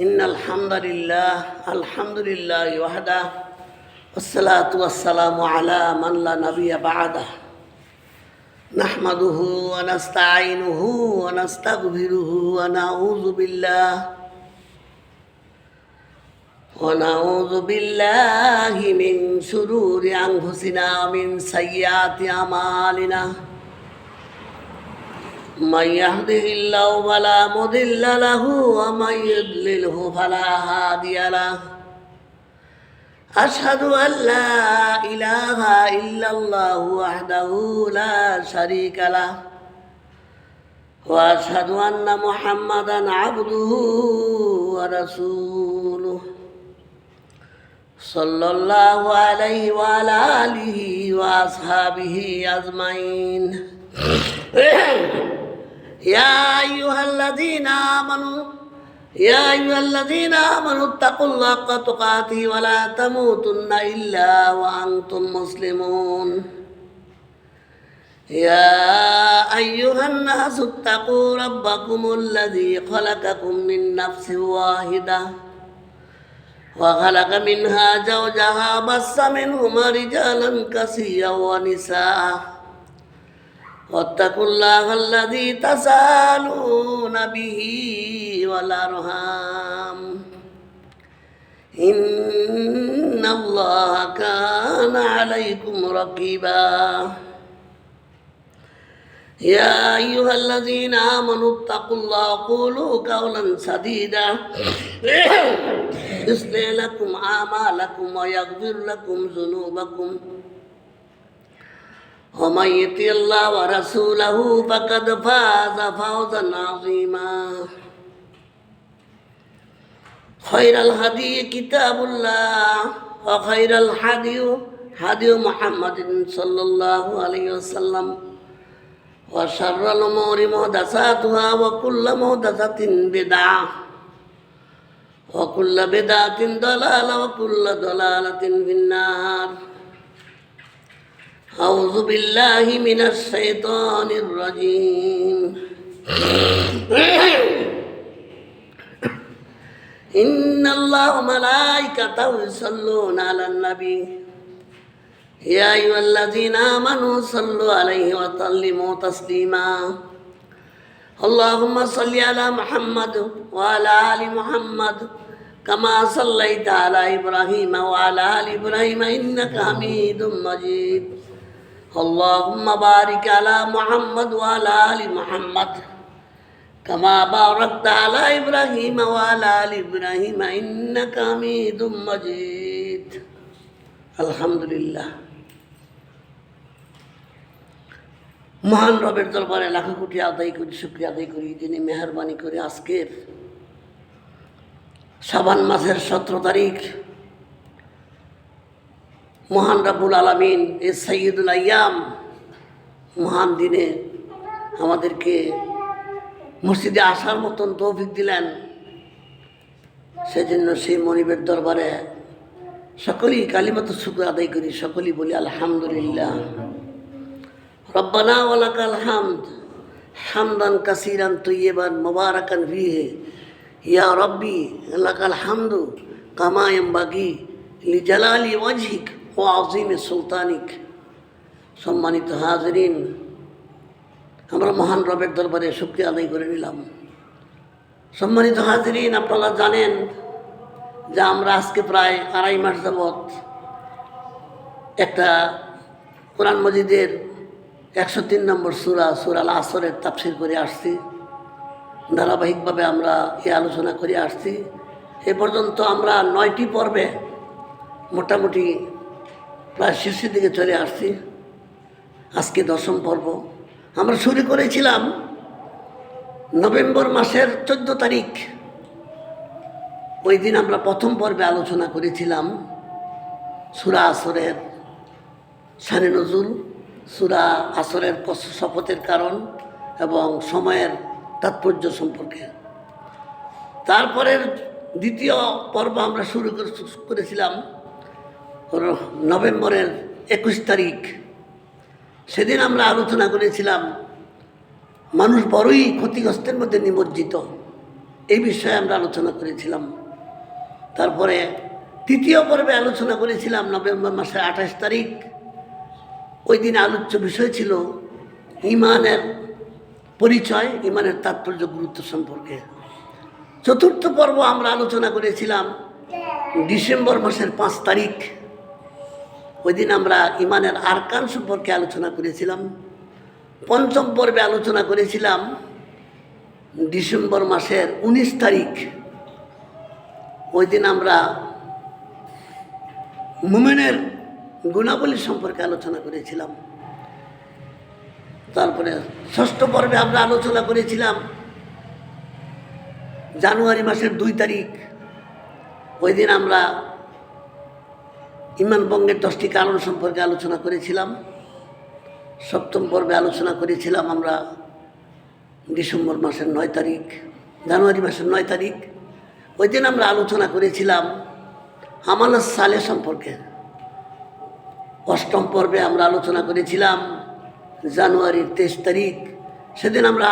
ইন্নাল হামদুলিল্লাহ আলহামদুলিল্লাহ ওয়াহদা ওয়াসসালাতু ওয়াসসালামু আলা মান লা নাবিয়্যা বা'দা নাহমাদুহু ওয়া নাস্তাঈনুহু ওয়া নাস্তাগফিরুহু ওয়া নাউযু বিল্লাহি মিন শুরুরি আনফুসিনা ওয়া মিন সাইয়্যাতি আমালিনা من يهده الله فلا مضل له ومن يضلله فلا هادي له أشهد أن لا إله إلا الله وحده لا شريك له وأشهد أن محمدا عبده ورسوله صلى الله عليه وعلى آله وأصحابه أجمعين يا أيها الذين آمنوا اتقوا الله حق تقاته ولا تموتن إلا وأنتم مسلمون يا أيها الناس اتقوا ربكم الذي خلقكم من نفس واحدة وخلق منها زوجها بث منهما رجالا كثيرا ونساء واتقوا الله الذي تساءلون به والأرحام إن الله كان عليكم رقيبا يا أيها الذين آمنوا اتقوا الله وقولوا قولا سديدا يصلح لكم أعمالكم ويغفر لكم ذنوبكم ومن يطع الله ورسوله فقد فاز فوزا عظيما خير الهدي كتاب الله وخير الهدي هدي محمد صلى الله عليه وسلم وشر الأمور محدثاتها وكل محدثة بدعة وكل بدعة ضلالة وكل ضلالة في النار أعوذ بالله من الشيطان الرجيم إن الله وملائكته يصلون على النبي يا أيها الذين آمنوا صلوا عليه وسلموا تسليما اللهم صل على محمد وعلى آل محمد كما صليت على إبراهيم وعلى آل إبراهيم إنك حميد مجيد اللهم بارك على محمد وعلى آل محمد كما باركت على إبراهيم وعلى آل إبراهيم إنك حميد مجيد الحمد لله মহান রবের দরবারে লাখো কোটি আদায় করি, শুকরিয়া আদায় করি, যিনি মেহেরবানি করে আজকের শাবান মাসের 17 তারিখ মহান রাব্বুল আলামিন এ সাইয়্যিদুল আইয়াম মহান দিনে আমাদেরকে মসজিদে আসার মতন তৌফিক দিলেন। সেজন্য সেই মনিবের দরবারে সকলেই কালিমাতু শুকর আদায় করি, সকলেই বলি আলহামদুলিল্লাহ। রব্বানা ওয়া লাকাল হামদ হামদান কাসীরান তাইয়্যিবান মুবারাকান ফীহি ইয়া রাব্বি লাকাল হামদু কামা ইয়ানবাগি লিজালালি ওয়াজহিক ওয়া আযীমি সুলতানিক। সম্মানিত হাজিরিন, আমরা মহান রবের দরবারে শুকরিয়া আদায় করে নিলাম। সম্মানিত হাজিরিন, আপনারা জানেন যে আমরা আজকে প্রায় 2.5 মাস যাবৎ একটা কোরআন মজিদের 103 নম্বর সূরা আল আসরের তাফসীর করে আসছি। ধারাবাহিকভাবে আমরা এই আলোচনা করে আসছি। এ পর্যন্ত আমরা 9টি পর্বে মোটামুটি প্রায় শীর্ষের দিকে চলে আসছি। আজকে 10ম পর্ব। আমরা শুরু করেছিলাম নভেম্বর মাসের 14 তারিখ। ওই দিন আমরা প্রথম পর্বে আলোচনা করেছিলাম সূরা আসরের শানে নজুল, সূরা আসরের শপথের কারণ এবং সময়ের তাৎপর্য সম্পর্কে। তারপরের দ্বিতীয় পর্ব আমরা শুরু করেছিলাম নভেম্বরের 21 তারিখ। সেদিন আমরা আলোচনা করেছিলাম মানুষ বড়ই ক্ষতিগ্রস্তের মধ্যে নিমজ্জিত। এই বিষয়ে আমরা আলোচনা করেছিলাম। তারপরে তৃতীয় পর্বে আলোচনা করেছিলাম নভেম্বর মাসের 28 তারিখ। ওই দিন আলোচ্য বিষয় ছিল ইমানের পরিচয়, ইমানের তাৎপর্য, গুরুত্ব সম্পর্কে। চতুর্থ পর্ব আমরা আলোচনা করেছিলাম ডিসেম্বর মাসের 5 তারিখ। ওই দিন আমরা ইমানের আরকান সম্পর্কে আলোচনা করেছিলাম। পঞ্চম পর্বে আলোচনা করেছিলাম ডিসেম্বর মাসের 19 তারিখ। ওই দিন আমরা মুমিনের গুণাবলী সম্পর্কে আলোচনা করেছিলাম। তারপরে ষষ্ঠ পর্বে আমরা আলোচনা করেছিলাম জানুয়ারি মাসের 2 তারিখ। ওই দিন আমরা ইমান ভঙ্গের 10টি কারণ সম্পর্কে আলোচনা করেছিলাম। সপ্তম পর্বে আলোচনা করেছিলাম আমরা ডিসেম্বর মাসের 9 তারিখ, জানুয়ারি মাসের 9 তারিখ। ওই দিন আমরা আলোচনা করেছিলাম আমালাস সালে সম্পর্কে। অষ্টম পর্বে আমরা আলোচনা করেছিলাম জানুয়ারির 23 তারিখ। সেদিন আমরা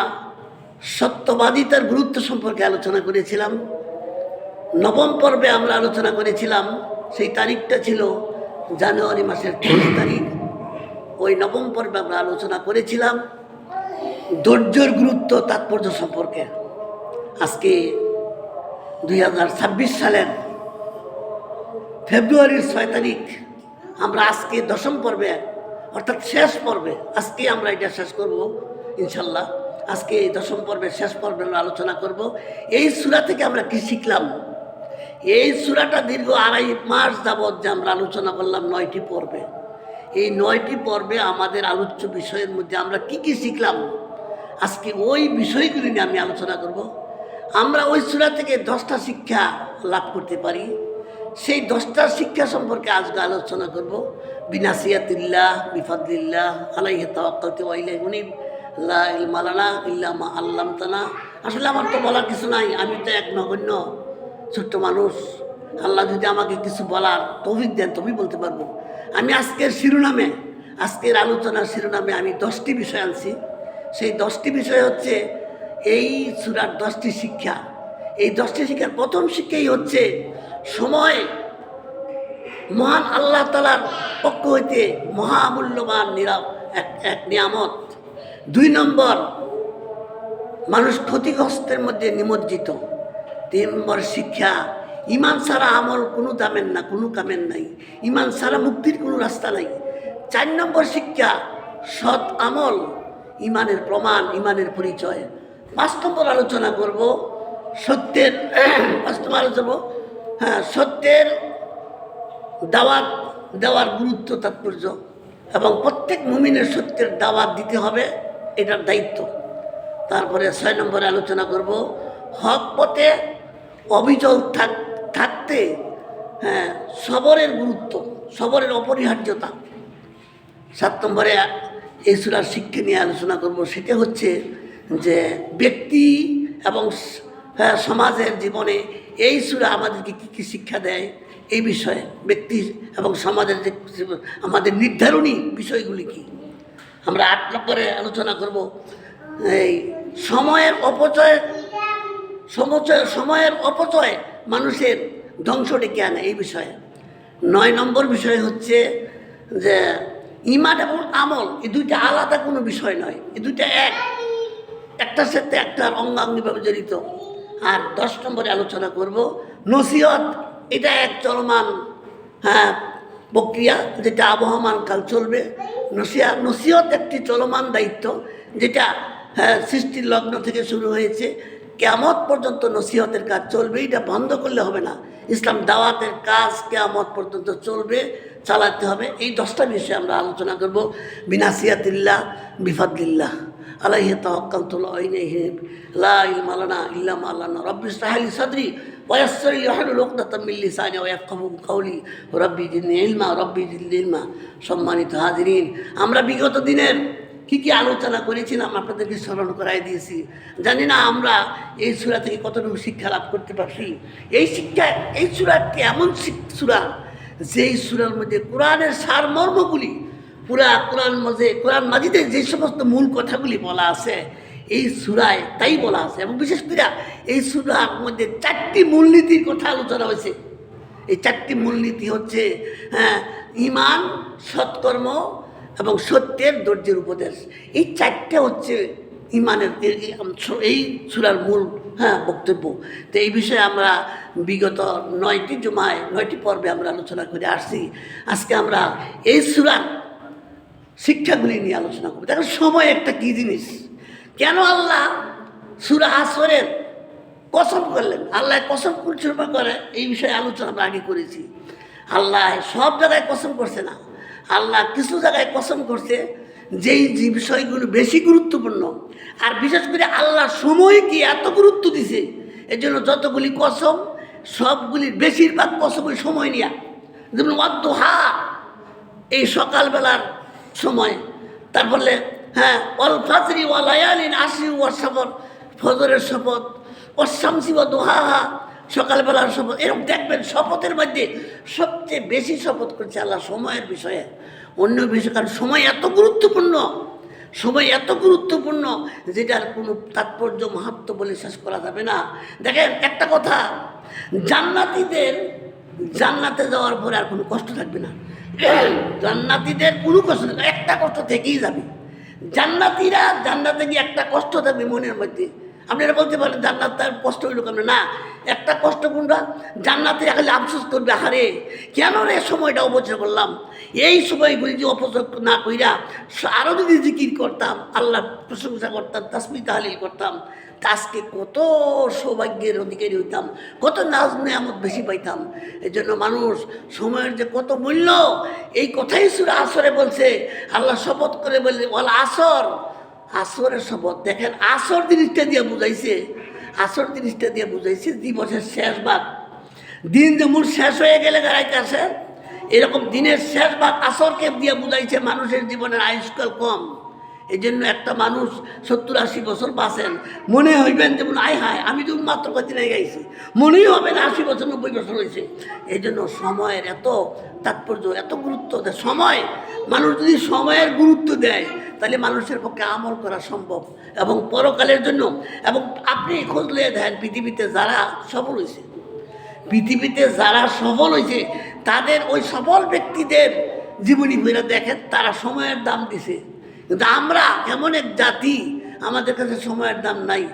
সত্যবাদিতার গুরুত্ব সম্পর্কে আলোচনা করেছিলাম। নবম পর্বে আমরা আলোচনা করেছিলাম, সেই তারিখটা ছিল জানুয়ারি মাসের 30 তারিখ। ওই নবম পর্বে আমরা আলোচনা করেছিলাম ধৈর্যের গুরুত্ব, তাৎপর্য সম্পর্কে। আজকে 2026 সালের ফেব্রুয়ারির 6 তারিখ। আমরা আজকে 10ম পর্বে, অর্থাৎ শেষ পর্বে, আজকে আমরা এটা শেষ করব ইনশাল্লাহ। আজকে এই 10ম পর্বের শেষ পর্বে আমরা আলোচনা করব এই সূরা থেকে আমরা কি শিখলাম। এই সূরাটা দীর্ঘ 2.5 মাস যাবৎ যে আমরা আলোচনা করলাম 9টি পর্বে। এই 9টি পর্বে আমাদের আলোচ্য বিষয়ের মধ্যে আমরা কি কি শিখলাম, আজকে ওই বিষয়গুলি নিয়ে আমি আলোচনা করব। আমরা ওই সূরা থেকে 10টা শিক্ষা লাভ করতে পারি। সেই 10টা শিক্ষা সম্পর্কে আজকে আলোচনা করব। বিনাসিয়াতিল্লাহ বিফাদলিল্লাহ আলাইহি তাওয়াক্কালতু ওয়া ইলাইহি উনীব লা ইলমা লানা ইল্লা মা আল্লামতানা। আসলে আমার তো বলার কিছু নাই, আমি তো এক নগণ্য ছোট্ট মানুষ। আল্লাহ যদি আমাকে কিছু বলার তৌফিক দেন তবেই বলতে পারবো। আমি আজকের শিরোনামে, আজকের আলোচনার শিরোনামে আমি 10টি বিষয় আনছি। সেই 10টি বিষয় হচ্ছে এই সূরার 10টি শিক্ষা। এই 10টি শিক্ষার প্রথম শিক্ষাই হচ্ছে সময় মহান আল্লাহ তাআলার পক্ষ হইতে মহামূল্যবান এক নিয়ামত। 2 নম্বর, মানুষ ক্ষতিগ্রস্তের মধ্যে নিমজ্জিত। 3 নম্বর শিক্ষা, ইমান ছাড়া আমল কোনো দামের না, কোনো কামের নাই। ইমান ছাড়া মুক্তির কোনো রাস্তা নাই। 4 নম্বর শিক্ষা, সৎ আমল ইমানের প্রমাণ, ইমানের পরিচয়। 5 নম্বর আলোচনা করব সত্যের, 5 নম্বর আলোচনা সত্যের দাওয়াত দেওয়ার গুরুত্ব, তাৎপর্য, এবং প্রত্যেক মুমিনের সত্যের দাওয়াত দিতে হবে, এটার দায়িত্ব। তারপরে 6 নম্বরে আলোচনা করব হক পথে অবিচল থাকতে সবরের গুরুত্ব, সবরের অপরিহার্যতা। 7 নম্বরে এই সূরার শিক্ষা নিয়ে আলোচনা করব। সেটা হচ্ছে যে ব্যক্তি এবং সমাজের জীবনে এই সূরা আমাদেরকে কী কী শিক্ষা দেয়, এই বিষয়ে ব্যক্তি এবং সমাজের যে আমাদের নির্ধারণী বিষয়গুলি কি। আমরা 8 নম্বরে আলোচনা করব এই সময়ের অপচয় মানুষের ধ্বংস ডেকে আনে, এই বিষয়ে। 9 নম্বর বিষয় হচ্ছে যে ঈমান এবং আমল এই দুইটা আলাদা কোনো বিষয় নয়, এই দুইটা একটার সাথে একটার অঙ্গাঙ্গিভাবে জড়িত। আর 10 নম্বরে আলোচনা করব নসিহত। এটা এক চলমান প্রক্রিয়া, যেটা আবহমান কাল চলবে। নসিহত একটি চলমান দায়িত্ব, যেটা সৃষ্টির লগ্ন থেকে শুরু হয়েছে, কিয়ামত পর্যন্ত নসিহতের কাজ চলবে। এটা বন্ধ করলে হবে না। ইসলাম দাওয়াতের কাজ কিয়ামত পর্যন্ত চলবে, চালাতে হবে। এই 10টা বিষয়ে আমরা আলোচনা করব। বিনাসিয়াতিল্লাহ বিফাদলিল্লাহ আলাইহি তাওয়াক্কালতু ওয়া ইলাইহি লা ইলমা লানা ইল্লা মা আল্লামনা রাব্বি ইশরাহ লি সাদরি ওয়া ইয়াসসির লি ওয়াহলুল উকদাতাম মিন লিসানি ওয়া ইয়াফকাহু কাওলি রাব্বি জিদনি ইলমা। সম্মানিত হাজিরিন, আমরা বিগত দিনের কি কি আলোচনা করেছিলাম আপনাদেরকে স্মরণ করাই দিয়েছি। জানি না আমরা এই সূরা থেকে কতটুকু শিক্ষা লাভ করতে পারছি। এই সূরা একটি এমন সূরা, যেই সূরার মধ্যে কোরআনের সারমর্মগুলি, কোরআন মাজিদের যে সমস্ত মূল কথাগুলি বলা আছে, এই সূরায় তাই বলা আছে। এবং বিশেষ করে এই সূরার মধ্যে 4টি মূলনীতির কথা আলোচনা হয়েছে। এই 4টি মূলনীতি হচ্ছে ঈমান, সৎকর্ম এবং সত্যের ধৈর্যের উপদেশ। এই 4টে হচ্ছে ঈমানের এই সূরার মূল বক্তব্য। তো এই বিষয়ে আমরা বিগত 9টি জুমায় 9টি পর্বে আমরা আলোচনা করে আসছি। আজকে আমরা এই সূরার শিক্ষাগুলি নিয়ে আলোচনা করব। দেখো সময় একটা কী জিনিস, কেন আল্লাহ সূরা আসরের কসম করলেন, আল্লাহ কসম কুরসুমা করে, এই বিষয়ে আলোচনা আমরা আগে করেছি। আল্লাহ সব জায়গায় কসম করছে না, আল্লাহ কিছু জায়গায় কসম করছে যেই যে বিষয়গুলো বেশি গুরুত্বপূর্ণ। আর বিশেষ করে আল্লাহ সময়কে এত গুরুত্ব দিছে, এর জন্য যতগুলি কসম সবগুলির বেশিরভাগ কসমই সময় নিয়া। যেমন ওয়াদ্দুহা, এই সকালবেলার সময়, তারপরে অল ফাজরি ওয়া লায়ালিন আশরি ওয়া সফর, ফজরের শপথ, ওয়াশ-শামসি ওয়া দুহাহা, সকালবেলার শপথ। এরকম দেখবেন শপথের মধ্যে সবচেয়ে বেশি শপথ করছে আল্লাহ সময়ের বিষয়ে, অন্য বিষয়। কারণ সময় এত গুরুত্বপূর্ণ, সময় এত গুরুত্বপূর্ণ যেটার কোনো তাৎপর্য মাহাত্ম্য বলে শেষ করা যাবে না। দেখেন একটা কথা, জান্নাতীদের জান্নাতে যাওয়ার পরে আর কোনো কষ্ট থাকবে না। জান্নাতীদের কোনো কষ্ট থাকবে, একটা কষ্ট থেকেই যাবে। জান্নাতীরা জান্নাতে গিয়ে একটা কষ্ট থাকবে মনের মধ্যে। আপনারা বলতে পারেন জান্নাত তার কষ্ট হইল কেন? না, একটা কষ্ট কোনটা, জান্নাতে খালি আফসোস করবে, হারে কেন রে সময়টা অপচয় করলাম। এই সময়গুলি যে অপচয় না কইরা আরও যদি জিকির করতাম, আল্লাহ প্রশংসা করতাম, তাসবিহ তাহলিল করতাম, তা আজকে কত সৌভাগ্যের অধিকারী হইতাম, কত নাজ নেয়ামত বেশি পাইতাম। এই জন্য মানুষ সময়ের যে কত মূল্য, এই কথাই সূরা আসরে বলছে। আল্লাহ শপথ করে বলছে ওয়াল আসর, আসরের শপথ। দেখেন আসর জিনিসটা দিয়ে বুঝাইছে, আসর জিনিসটা দিয়ে বুঝাইছে দিবসের শেষ ভাগ। দিন যেমন শেষ হয়ে গেলে দাঁড়াইতে আসে, এরকম দিনের শেষ ভাগ আসরকে দিয়ে বুঝাইছে। মানুষের জীবনের আয়ুষ্কাল কম, এই জন্য একটা মানুষ 70-80 বছর বাঁচেন, মনে হইবেন যেমন আয় হায় আমি তো মাত্র কদিনে গাইছি, মনেই হবে না 80 বছর 90 বছর হয়েছে। এই জন্য সময়ের এত তাৎপর্য, এত গুরুত্ব দেয় সময়। মানুষ যদি সময়ের গুরুত্ব দেয় তাহলে মানুষের পক্ষে আমল করা সম্ভব এবং পরকালের জন্য। এবং আপনি খুঁজলে দেখেন পৃথিবীতে যারা সফল হয়েছে, পৃথিবীতে যারা সফল হয়েছে তাদের ওই সফল ব্যক্তিদের জীবনী বইরা দেখেন, তারা সময়ের দাম দিছে। কিন্তু আমরা এমন এক জাতি, আমাদের কাছে সময়ের দাম নাই।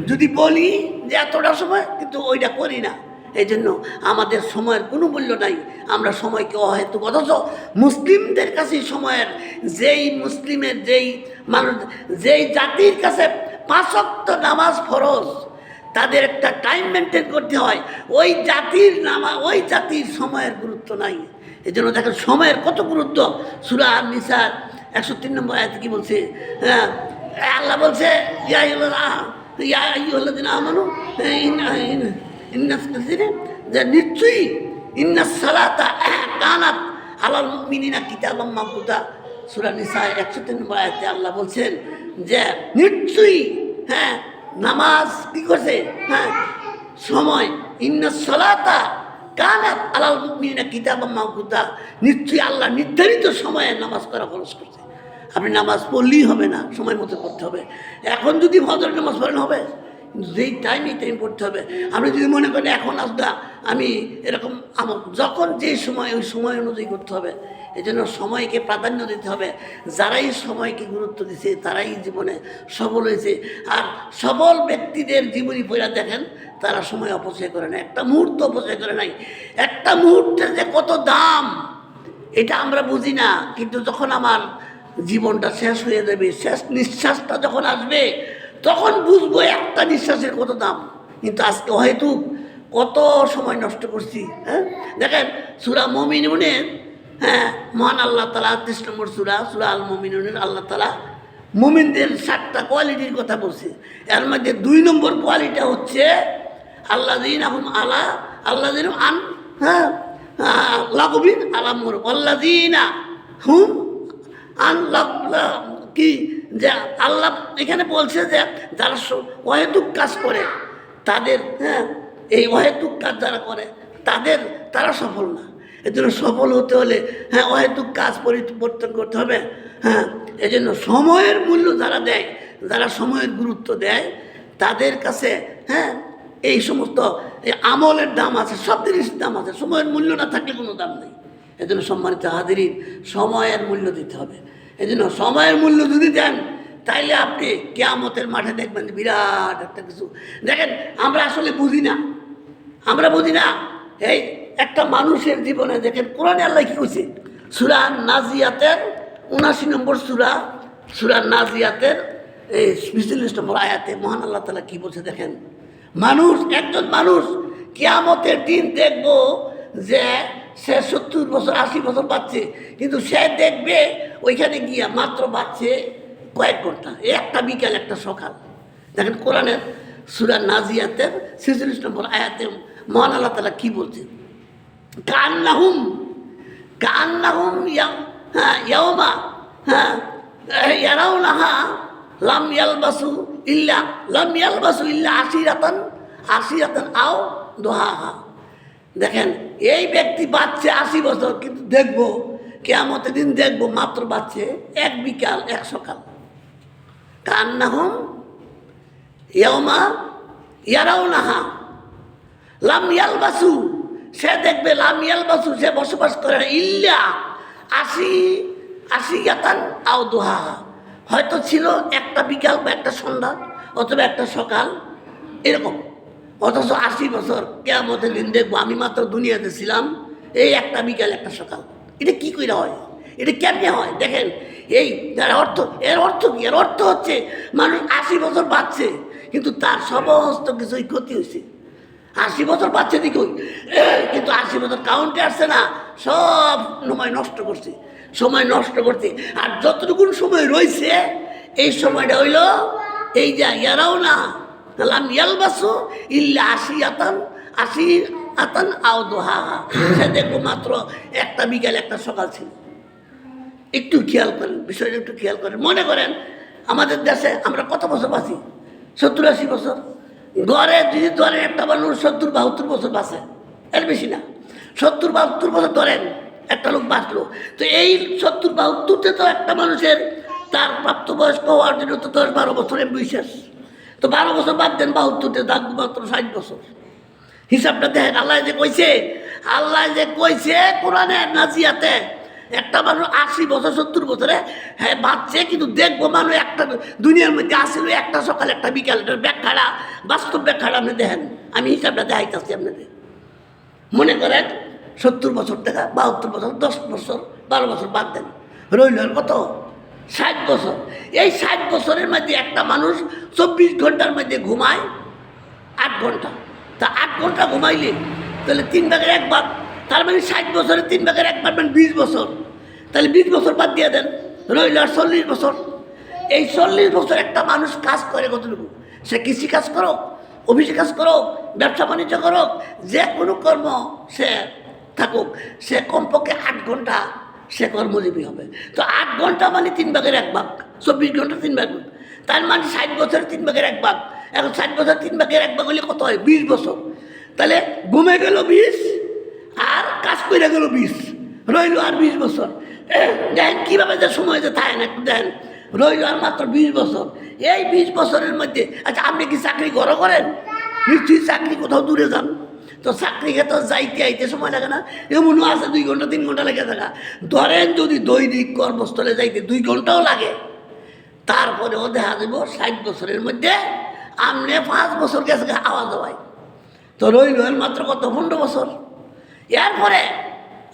যদি বলি যে এতটা সময়, কিন্তু ওইটা করি না। এই জন্য আমাদের সময়ের কোনো মূল্য নাই, আমরা সময়কে অহেতুক। অথচ মুসলিমদের কাছে সময়ের, যেই মুসলিমের যেই মানুষ, যেই জাতির কাছে 5 ওয়াক্ত নামাজ ফরজ, তাদের একটা টাইম মেনটেন করতে হয়, ওই জাতির ওই জাতির সময়ের গুরুত্ব নাই। এই জন্য দেখেন সময়ের কত গুরুত্ব। সূরা আন-নিসার 103 নম্বর আয়াতে কি বলছে? আল্লাহ বলছে ইয়া আইয়ুহাল্লাযীনা আমানু যে নিশ্চয়ই ইন্নাস সালাতা কানাত আলাল মুমিনিনা কিতাবাম মাওকুতা। সূরা নিসা 103 নম্বর আয়াতে আল্লাহ বলছেন যে নিশ্চয়ই নামাজ কি করছে, সময়, ইন্নাস সালাতা কানাত আলাল মুমিনিনা কিতাবাম মাওকুতা, নিশ্চয়ই আল্লাহ নির্ধারিত সময়ে নামাজ করা ফরজ করছে। আপনি নামাজ পড়লেই হবে না, সময় মতো পড়তে হবে। এখন যদি ফজরের নামাজ পড়েন হবে, যেই টাইম এই টাইম পড়তে হবে। আপনি যদি মনে করেন এখন আসদা আমি এরকম, আমার যখন যে সময় ওই সময় অনুযায়ী করতে হবে। এই জন্য সময়কে প্রাধান্য দিতে হবে। যারাই সময়কে গুরুত্ব দিচ্ছে তারাই জীবনে সফল হয়েছে। আর সফল ব্যক্তিদের জীবনী পড়া দেখেন, তারা সময় অপচয় করে না, একটা মুহূর্ত অপচয় করে নাই। একটা মুহূর্তের যে কত দাম এটা আমরা বুঝি না, কিন্তু যখন আমার জীবনটা শেষ হয়ে যাবে, শেষ নিঃশ্বাসটা যখন আসবে, তখন বুঝবো একটা নিঃশ্বাসের কত দাম। কিন্তু আজকে হয়তো কত সময় নষ্ট করছি। দেখেন সূরা মুমিনুনের, মহান আল্লাহ তাআলা ৩০ নম্বর সূরা আল মুমিনুনের আল্লাহ তাআলা মুমিনদের 7টা কোয়ালিটির কথা বলছে। এর মধ্যে 2 নম্বর কোয়ালিটি হচ্ছে আল্লাযীনা হুম আলা আল্লাযীনা আন লাগুবিন আলামুর আল্লাযীনা হুম আন কি, যে আল্লাহ এখানে বলছে যে যারা অহেতুক কাজ করে তাদের, এই অহেতুক কাজ যারা করে তারা সফল না। এই জন্য সফল হতে হলে অহেতুক কাজ পরিবর্তন করতে হবে। এই জন্য সময়ের মূল্য যারা দেয় যারা সময়ের গুরুত্ব দেয় তাদের কাছে হ্যাঁ এই সমস্ত এই আমলের দাম আছে, সব জিনিসের দাম আছে। সময়ের মূল্য না থাকলে কোনো দাম নেই। এই জন্য সম্মানিত হাজিরিন, সময়ের মূল্য দিতে হবে। এই জন্য সময়ের মূল্য যদি দেন তাইলে আপনি কিয়ামতের মাঠে দেখবেন বিরাট একটা কিছু। দেখেন আমরা আসলে বুঝি না, আমরা বুঝি না। এই একটা মানুষের জীবনে দেখেন কোরআনে আল্লাহ কি কইছে, সূরা নাজিয়াতের ৭৯ নম্বর সূরা নাজিয়াতের এই ৪২ নম্বর আয়াতে মহান আল্লাহ তাআলা কি বলছে দেখেন। মানুষ, একজন মানুষ কিয়ামতের দিন দেখব যে সে ৭০ বছর ৮০ বছর বাঁচছে, কিন্তু সে দেখবে ওইখানে গিয়া মাত্র বাঁচছে কয়েক ঘন্টা, একটা বিকাল একটা সকাল। দেখেন কোরআনের সূরা নাজিয়াতের ৪৬ নম্বর আয়াতে মহান আল্লাহ তাআলা কি বলছে, কান্নাহুম ইয়াওমা ইয়ারাউনাহা লাম ইয়ালবাসু ইল্লা আশিরাতান আও দুহাহা। দেখেন এই ব্যক্তি বাঁচছে ৮০ বছর, কিন্তু দেখবো কিয়ামতের দিন দেখবো মাত্র বাঁচছে এক বিকাল এক সকাল। কান্নাহুম ইয়াওমা ইয়ারাউনাহা লাম ইয়ালবাসু, সে দেখবে লাম ইয়ালবাসু, সে বসবাস করে না ইল্লা আশিয়াতান আও দুহাহা, হয়তো ছিল একটা বিকাল বা একটা সন্ধ্যা অথবা একটা সকাল এরকম। অথচ ৮০ বছর কিয়ামতের দিন দেখবো আমি মাত্র দুনিয়াতে ছিলাম এই একটা বিকাল একটা সকাল। এটা কি করে হয়, এটা কেমনে হয়? দেখেন এই যার অর্থ, এর অর্থ কি? এর অর্থ হচ্ছে মানুষ ৮০ বছর বাঁচছে কিন্তু তার সমস্ত কিছুই ক্ষতি হয়েছে। ৮০ বছর বাঁচছে দিকই, কিন্তু ৮০ বছর কাউন্টে আসছে না, সব সময় নষ্ট করছে, সময় নষ্ট করছে। আর যতটুকু সময় রয়েছে এই সময়টা হইল এই যে ইয়ারাও না লাম ইয়ালবাসু ইল্লা আশিয়াতান আও দুহাহা, সে দেখবো মাত্র একটা বিকাল একটা সকাল ছিল। একটু খেয়াল করেন, বিষয়টা একটু খেয়াল করেন। মনে করেন আমাদের দেশে আমরা কত বছর বাঁচি? ৭০-৮০ বছর। গড়ে যদি ধরেন একটা মানুষ ৭০-৭২ বছর বাঁচে, এর বেশি না, ৭০-৭২ বছর ধরেন একটা লোক বাঁচলো, তো এই ৭০-৭২তে তো একটা মানুষের তার প্রাপ্তবয়স্ক হওয়ার জন্য তো ১০-১২ বছরের বিশেষ, তো ১২ বছর বাদ দেন, ৭২তে থাকবো মাত্র ৬০ বছর। হিসাবটা দেখেন, আল্লাহ যে কইছে কোরআনে নাজিয়াতে একটা মানুষ ৮০ বছর ৭০ বছরে হ্যাঁ বাঁচছে, কিন্তু দেখবো মানুষ একটা দুনিয়ার মধ্যে আসিল একটা সকাল একটা বিকাল। এটার ব্যাখ্যাটা, বাস্তব ব্যাখ্যাটা আপনি দেখেন, আমি হিসাবটা দেখাইতেছি আপনাদের। মনে করেন ৭০ বছর থেকে ৭২ বছর, ১০ বছর ১২ বছর বাদ দেন, রইল কত? ৬০ বছর। এই ৬০ বছরের মধ্যে একটা মানুষ ২৪ ঘন্টার মধ্যে ঘুমায় ৮ ঘন্টা, তা ৮ ঘন্টা ঘুমাইলে তাহলে ৩/১ ভাগ, তার মানে ৬০ বছরে ৩/১ ভাগ মানে ২০ বছর, তাহলে ২০ বছর বাদ দিয়ে দেন, রইল আর ৪০ বছর। এই ৪০ বছর একটা মানুষ কাজ করে কতটুকু? সে কৃষি কাজ করো, অফিসে কাজ করো, ব্যবসা বাণিজ্য করো, যে কোনো কর্ম সে থাকুক, সে কমপক্ষে ৮ ঘন্টা সে কর্মজীবী হবে। তো ৮ ঘন্টা মানে ৩/১ ভাগ, ২৪ ঘন্টা ৩/১, তার মানে ৬০ বছরে ৩/১ ভাগ। এখন ৬০ বছর ৩/১ ভাগ হলে কত হয়? ২০ বছর। তাহলে ঘুমে গেল ২০ আর কাজ করে গেল ২০, রইল আর ২০ বছর। দেখেন কীভাবে যে সময় যে থাকে না, একটু দেখেন, রইল আর মাত্র ২০ বছর। এই ২০ বছরের মধ্যে আচ্ছা আপনি কি চাকরি করেন? নিশ্চয়ই চাকরি কোথাও দূরে যান, তো চাকরি ক্ষেত্রে যাইতে আইতে সময় লাগে না? এমনও আছে ২ ঘন্টা ৩ ঘন্টা লেগে থাকা। ধরেন যদি দৈনিক কর্মস্থলে যাইতে 2 ঘন্টাও লাগে, তারপরেও দেখা যাব ৬০ বছরের মধ্যে আপনি 5 বছর গেছে আওয়াজ দেওয়ায়, তো রইল মাত্র কত? 15 বছর। এরপরে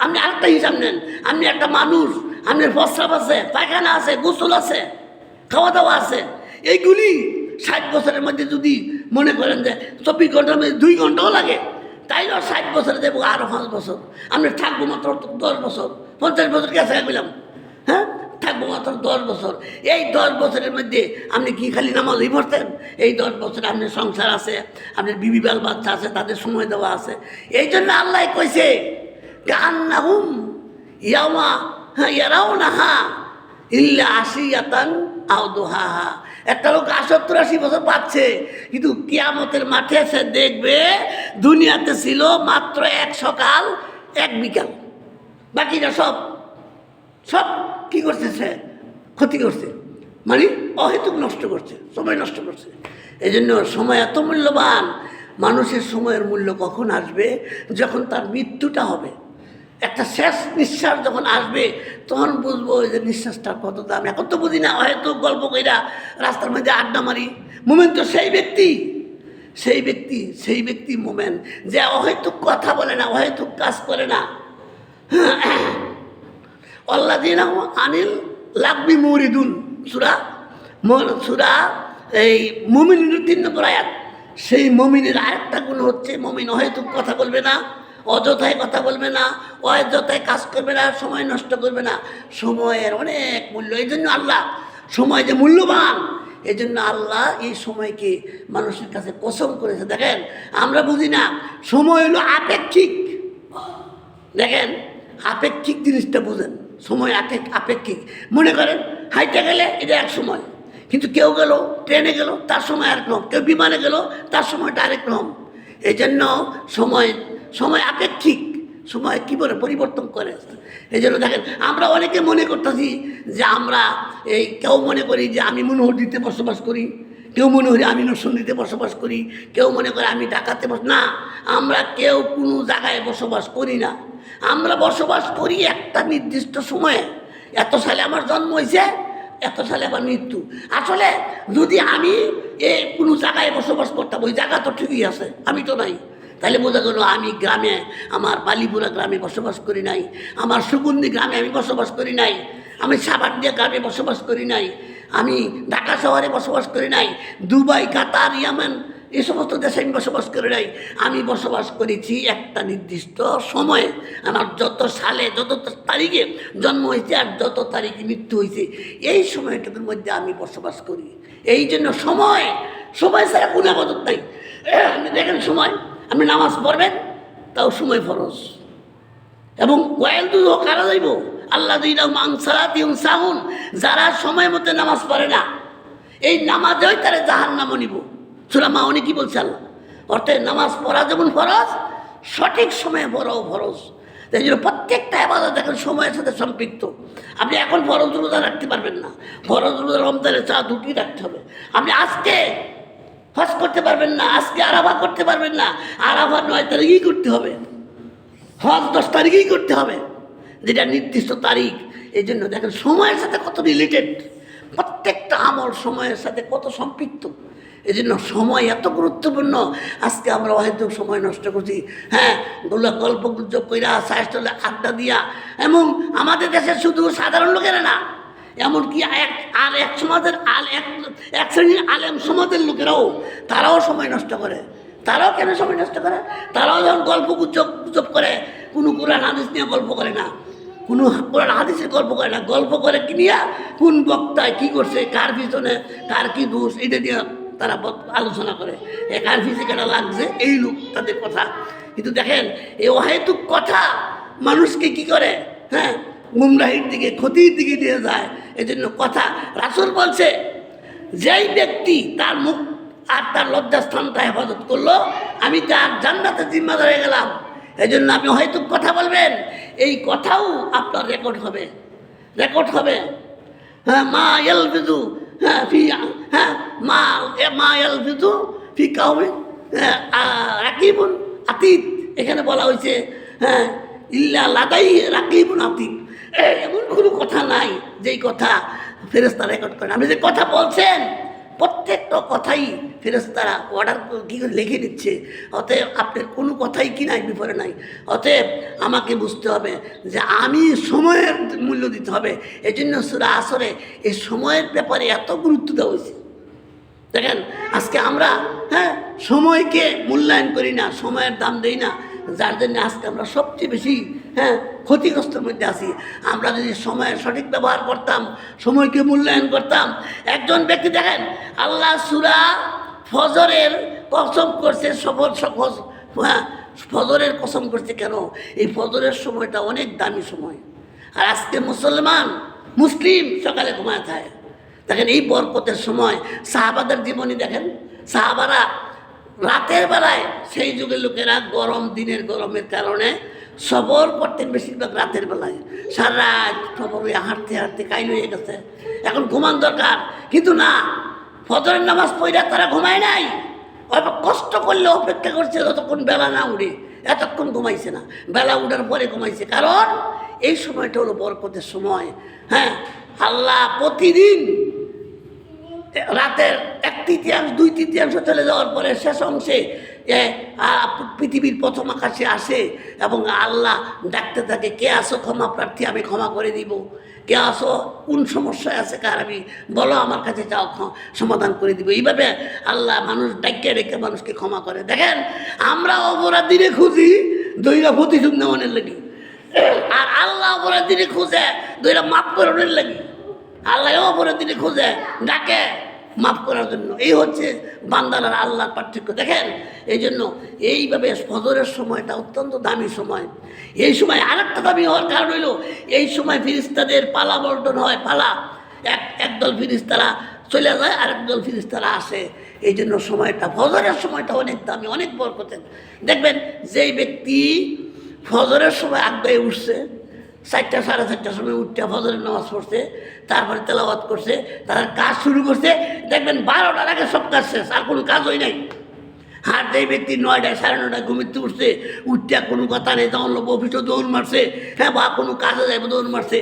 আপনি আরেকটা হিসাব নেন, আপনি একটা মানুষ, আপনার প্রস্রাব আছে, পায়খানা আছে, গোসল আছে, খাওয়া দাওয়া আছে, এইগুলি ৬০ বছরের মধ্যে যদি মনে করেন যে ২৪ ঘন্টার মধ্যে 2 ঘন্টাও লাগে, তাইলেও ৬০ বছরে দেবো আরও 5 বছর, আপনি থাকবো মাত্র 10 বছর। 50 বছর গেছে বললাম, হ্যাঁ থাকবো মাত্র 10 বছর। এই 10 বছরের মধ্যে আপনি কি খালি নামাজই পড়তেন? এই 10 বছরে আপনার সংসার আছে, আপনার বিবি বাল বাচ্চা আছে, তাদের সময় দেওয়া আছে। এই জন্য আল্লাহ কইছে কান্নাহুম ইয়াওমা ইয়ারাউনাহা ইল্লা আশিয়াতান আও দুহাহা। একটা লোক ৭০-৮০ বছর পাচ্ছে, কিন্তু কিয়ামতের মাঠে সে দেখবে দুনিয়াতে ছিল মাত্র এক সকাল এক বিকাল, বাকিটা সব কি করছে? সে ক্ষতি করছে। মানে অহেতুক নষ্ট করছে, সময় নষ্ট করছে। এই জন্য সময় এত মূল্যবান। মানুষের সময়ের মূল্য কখন আসবে? যখন তার মৃত্যুটা হবে, একটা শেষ নিঃশ্বাস যখন আসবে, তখন বুঝবো যে নিঃশ্বাসটা কত দাম। এখন তো বুঝি না, হয়তো গল্প কইরা রাস্তার মধ্যে আড্ডা মারি। মোমেন তো সেই ব্যক্তি মোমেন যে অহেতুক কথা বলে না, অহেতুক কাজ করে না। আল্লাযীনা আনিল লাগবি মুরিদুন, সূরা এই মুমিনের 3 নম্বর আয়াত। সেই মুমিনের আরেকটা গুণ হচ্ছে, মুমিন অহেতুক কথা বলবে না, অযথায় কথা বলবে না, অযথায় কাজ করবে না, সময় নষ্ট করবে না। সময়ের অনেক মূল্য। এই জন্য আল্লাহ, সময় যে মূল্যবান, এই জন্য আল্লাহ এই সময়কে মানুষের কাছে কসম করেছে। দেখেন, আমরা বুঝি না সময় হলো আপেক্ষিক। দেখেন, আপেক্ষিক জিনিসটা বুঝেন। সময় আপেক্ষিক। মনে করেন হাইটে গেলে এটা এক সময়, কিন্তু কেউ গেল ট্রেনে গেল, তার সময় আরেক রকম, কেউ বিমানে গেল, তার সময়টা আরেক রকম। এই জন্য সময় আপেক্ষিক। সময় কী করে পরিবর্তন করে। এই জন্য দেখেন, আমরা অনেকে মনে করতেছি যে আমরা কেউ মনে করি যে আমি মনোহরদীতে বসবাস করি, কেউ মনে করি আমি নরসিংদীতে বসবাস করি, কেউ মনে করে আমি ঢাকাতে না, আমরা কেউ কোনো জায়গায় বসবাস করি না। আমরা বসবাস করি একটা নির্দিষ্ট সময়ে। এত সালে আমার জন্ম হয়েছে, এত সালে আমার মৃত্যু। আসলে যদি আমি কোনো জায়গায় বসবাস করতাম, ওই জায়গা তো ঠিকই আছে, আমি তো নাই, তাহলে বোঝা গেল আমি গ্রামে, আমার বালিপুরা গ্রামে বসবাস করি নাই, আমার সুগন্ধি গ্রামে আমি বসবাস করি নাই, আমি সাবান্দিয়া গ্রামে বসবাস করি নাই, আমি ঢাকা শহরে বসবাস করি নাই, দুবাই, কাতার, ইয়ামেন এই সমস্ত দেশে আমি বসবাস করি নাই। আমি বসবাস করেছি একটা নির্দিষ্ট সময়ে। আমার যত সালে, যত তারিখে জন্ম হয়েছে আর যত তারিখে মৃত্যু হয়েছে, এই সময়টুকুর মধ্যে আমি বসবাস করি। এই জন্য সময় ছাড়া কোনো আবাদত নাই। আপনি দেখেন, সময় আপনি নামাজ পড়বেন, তাও সময় ফরজ। এবং ওয়াইল দু কারা যাইব আল্লাহ সাহুন, যারা সময় মতো নামাজ পড়ে না, এই নামাজই তারা জাহান্নামে নিব। সূরা মাউনে কি বলছে আল্লাহ? অর্থাৎ নামাজ পড়া যেমন ফরজ, সঠিক সময়ে পড়াও ফরজ। তাই জন্য প্রত্যেকটা ইবাদত দেখেন সময়ের সাথে সম্পৃক্ত। আপনি এখন ফরজ রোজা রাখতে পারবেন না, ফরজ রোজা রমজানের চা দুটি রাখতে হবে। আপনি আজকে হজ করতে পারবেন না, আজকে আরাফা করতে পারবেন না, আরাফা 9 তারিখেই করতে হবে, হজ 10 তারিখেই করতে হবে, যেটা নির্দিষ্ট তারিখ। এই জন্য দেখেন সময়ের সাথে কত রিলেটেড, প্রত্যেকটা আমল সময়ের সাথে কত সম্পৃক্ত। এই জন্য সময় এত গুরুত্বপূর্ণ। আজকে আমরা হয়তো সময় নষ্ট করছি, গল্প গুজব কইরা, সাহেবলে আড্ডা দিয়া। এবং আমাদের দেশে শুধু সাধারণ লোকেরা না, এমনকি এক সমাজের এক শ্রেণীর আলেম সমাজের লোকেরাও, তারাও সময় নষ্ট করে। তারাও কেন সময় নষ্ট করে? তারাও যখন গল্প গুজব করে, কোনো কোরআন হাদিস নিয়ে গল্প করে না, কোনো কোরআন হাদিসের গল্প করে না, গল্প করে কি নিয়ে, কোন বক্তায় কী করছে, কার পিছনে কার কী দোষ, এটা নিয়ে তারা আলোচনা করে। কার পিছনে কেন লাগছে, এই লোক তাদের কথা। কিন্তু দেখেন, এই অহেতুক কথা মানুষকে কি করে, গুমরাহির দিকে, ক্ষতির দিকে নিয়ে যায়। এই জন্য কথা রাসূল বলছে, যেই ব্যক্তি তার মুখ আর তার লজ্জাস্থানটা হেফাজত করলো, আমি তার জান্নাতের জিম্মাদার হয়ে গেলাম। এই জন্য আপনি হয়তো কথা বলবেন, এই কথাও আপনার রেকর্ড হবে। মা ইয়ালফিযু মা ইয়ালফিযু ফি কাউলিন রাকিবুন আতীদ। এখানে বলা হয়েছে ইল্লা লাদাই রাকিবুন আতীদ। এমন কোনো কথা নাই যেই কথা ফেরেশতা রেকর্ড করেন। আপনি যে কথা বলছেন, প্রত্যেকটা কথাই ফেরেশতারা অর্ডার কী করে লিখে দিচ্ছে। অতএব আপনার কোনো কথাই কি নাই, বিপরে নাই। অতএব আমাকে বুঝতে হবে যে আমি সময়ের মূল্য দিতে হবে। এই জন্য সূরা আসরে এই সময়ের ব্যাপারে এত গুরুত্ব দেওয়া হয়েছে। দেখেন, আজকে আমরা সময়কে মূল্যায়ন করি না, সময়ের দাম দেই না, যার জন্য আজকে আমরা সবচেয়ে বেশি ক্ষতিগ্রস্তের মধ্যে আছি। আমরা যদি সময়ের সঠিক ব্যবহার করতাম, সময়কে মূল্যায়ন করতাম। একজন ব্যক্তি দেখেন, আল্লাহ সূরা ফজরের কসম করছে, ফজরের কসম করছে কেন? এই ফজরের সময়টা অনেক দামি সময়। আর আজকে মুসলিম সকালে ঘুমায় থাকে। দেখেন, এই বরকতের সময় সাহাবাদের জীবনী দেখেন, সাহাবারা রাতের বেলায়, সেই যুগের লোকেরা দিনের গরমের কারণে সবর করতেন বেশিরভাগ রাতের বেলায়। সারা রাত সবাই হাঁটতে হাঁটতে কাইল হয়ে গেছে, এখন ঘুমান দরকার। কিন্তু না, ফজরের নামাজ পড়ে তারা ঘুমায় নাই, অল্প কষ্ট করলে অপেক্ষা করছে যতক্ষণ বেলা না উঠে, এতক্ষণ ঘুমাইছে না, বেলা উঠার পরে ঘুমাইছে। কারণ এই সময়টা হলো বরকতের সময়। হ্যাঁ, আল্লাহ প্রতিদিন রাতের 1/3 2/3 চলে যাওয়ার পরে শেষ অংশে পৃথিবীর প্রথম আকাশে আসে এবং আল্লাহ ডাকতে থাকে, কে আসো ক্ষমা প্রার্থী, আমি ক্ষমা করে দিব। কে আসো, কোন সমস্যায় আছে কার, আমি বলো আমার কাছে যাও, সমাধান করে দিব। এইভাবে আল্লাহ মানুষ ডাকে ডেকে মানুষকে ক্ষমা করে। দেখেন, আমরা অপরাধীরে খুঁজি দইরা প্রতিশোধ নেওয়ানের লাগি, আর আল্লাহ অপরাধীরে খুঁজে দইরা মাফ করানোর লাগি। আল্লাহ অপরাধীরে খুঁজে ডাকে মাফ করার জন্য। এই হচ্ছে বান্দার আর আল্লাহর পার্থক্য। দেখেন, এই জন্য এইভাবে ফজরের সময়টা অত্যন্ত দামি সময়। এই সময় আরেকটা দামি হওয়ার কারণ হইল, এই সময় ফিরিস্তাদের পালা বর্তন হয়। পালা, একদল ফিরিস্তারা চলে যায়, আরেকদল ফিরিস্তারা আসে। এই জন্য সময়টা, ফজরের সময়টা অনেক দামি, অনেক বরকতের। দেখবেন, যেই ব্যক্তি ফজরের সময় আগে উঠছে, 4টা 4:30টার সময় উঠতে ফজরের নামাজ পড়ছে, তারপরে তেলাওয়াত করছে, তার কাজ শুরু করছে, দেখবেন 12টার আগে সব কাজ শেষ, আর কোনো কাজই নাই। আর যেই ব্যক্তি 9টায় 9:30টায় ঘুমিতে উঠছে, উঠতে কোনো কথা নেই, তখন লোক অফিসও দৌড় মারছে, হ্যাঁ, বা কোনো কাজে যাইব দৌড় মারছে,